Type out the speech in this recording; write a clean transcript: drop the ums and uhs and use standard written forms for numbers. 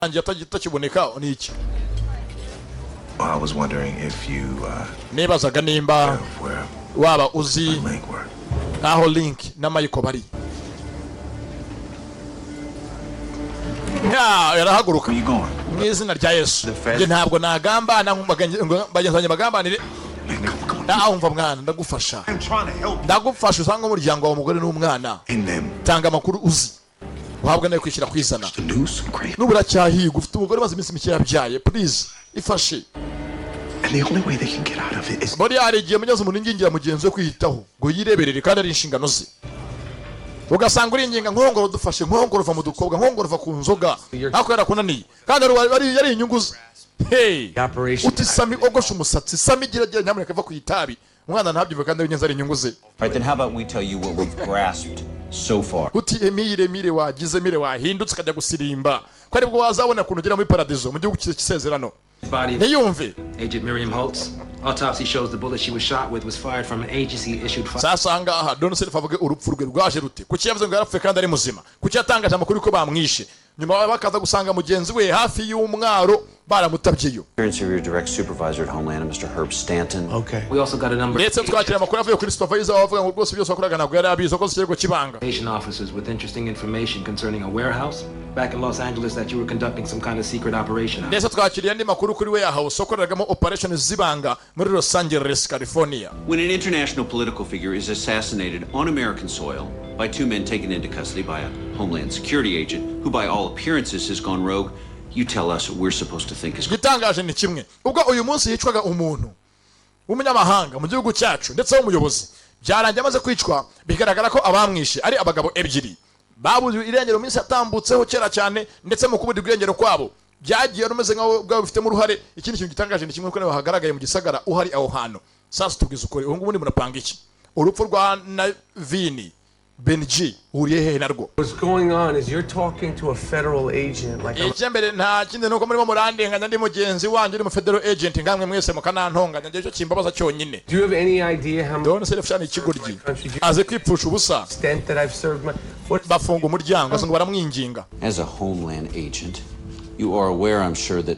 atakiboneka ni iki? I was wondering if you nibazaga nimba waba uzi aho Link na Michael bari. Yarahaguruka mu izina rya Yesu. Nge ntabwo nagamba bagenzanye bagambanire. Umva mwana ndagufasha. Ndagufasha usanga umuryango wa umugore n'umwana. Tanga amakuru uzi. Uhabwa nayo kwishyira kwizana. Nubura cyahiga ufite umugore maze iminsi mike yabyaye. Please ifashe. And the only way they can get out of it is Bari arigiye munyazo umuntu ingingira mugenzi we kwihitaho ngo yireberere kandi ari inshingano ze. Ugasanga uri inginga nkongoro dufashe nkongoro va mu dukobwa nkongoro va ku nzoga ako yarakunaniye kandi yari inyungu ze. Hey, uti Sami ogosha umusatsi Sami gira nyamuneka va ku itabi umwana ntabyumve kandi ari ari inyungu ze. Right, then how about we tell you what we've grasped so far? Uti emire wagize mire wahindutse kajya gusirimba ko aribwo wazabona kuntu ugera muri paradizo mu gihugu cy'isezerano. Agent Miriam Holtz. Autopsy shows the bullet she was shot with was fired from an agency-issued fire. Sasanga aha don't say favuge urupfu rwe rwaje rute kuki yavuze ngo yarapfuye kandi ari muzima kuki yatangaje amakuru ko bamwishe nyuma bakaza gusanga mugenzi we hafi y'umwaro baramutabyeyo. Your direct supervisor at Homeland, Mr. Herb Stanton. Okay. We also got a number of twakira amakuru avuye kuri supervisor wavuga ngo rwose byose wakoraga ntabwo yari abizo ko kirego kibanga. Officers with interesting information concerning a warehouse back in Los Angeles that you were conducting some kind of secret operation. Ndetse twakiriye andi makuru kuri warehouse okoreragamo operations zibanga muri Los Angeles, California. When an international political figure is assassinated on American soil by two men taken into custody by a Homeland Security agent who by all appearances has gone rogue, you tell us what we're supposed to think is gitangaje ni kimwe ubwo uyu munsi yicwaga umuntu w'umunyamahanga mu gihugu cyacu ndetse w'umuyobozi byarangiye amaze kwicwa bigaragara ko abamwishe ari abagabo ebyiri babuze irengero minsi yatambutseho kera cyane ndetse mu kubudi irengero kwabo byagiye rumeze nkaho bwa bifite mu ruhare. Ikindi kintu gitangaje ni kimwe ko nawe hagaragaye mu gisagara uhari aho hano. Sasa tubwiza ukuri ubu ngubu ni munapanga iki urupfu rwa Navini Benji uriye he narwo? What's going on is you're talking to a federal agent like Icyambere nta kindi nuko muri murandenganya ndi mugenzi wanjye uri mu federal agent ngamwe mwese mukanantonganya cyo kimbabaza cyonyine. Do you have any idea how Don't say fashani ikiguryi aze kwipfusha ubusa extent that I've served my bafunga umuryango ngo baramwinginga. As a Homeland agent, you are aware, I'm sure, that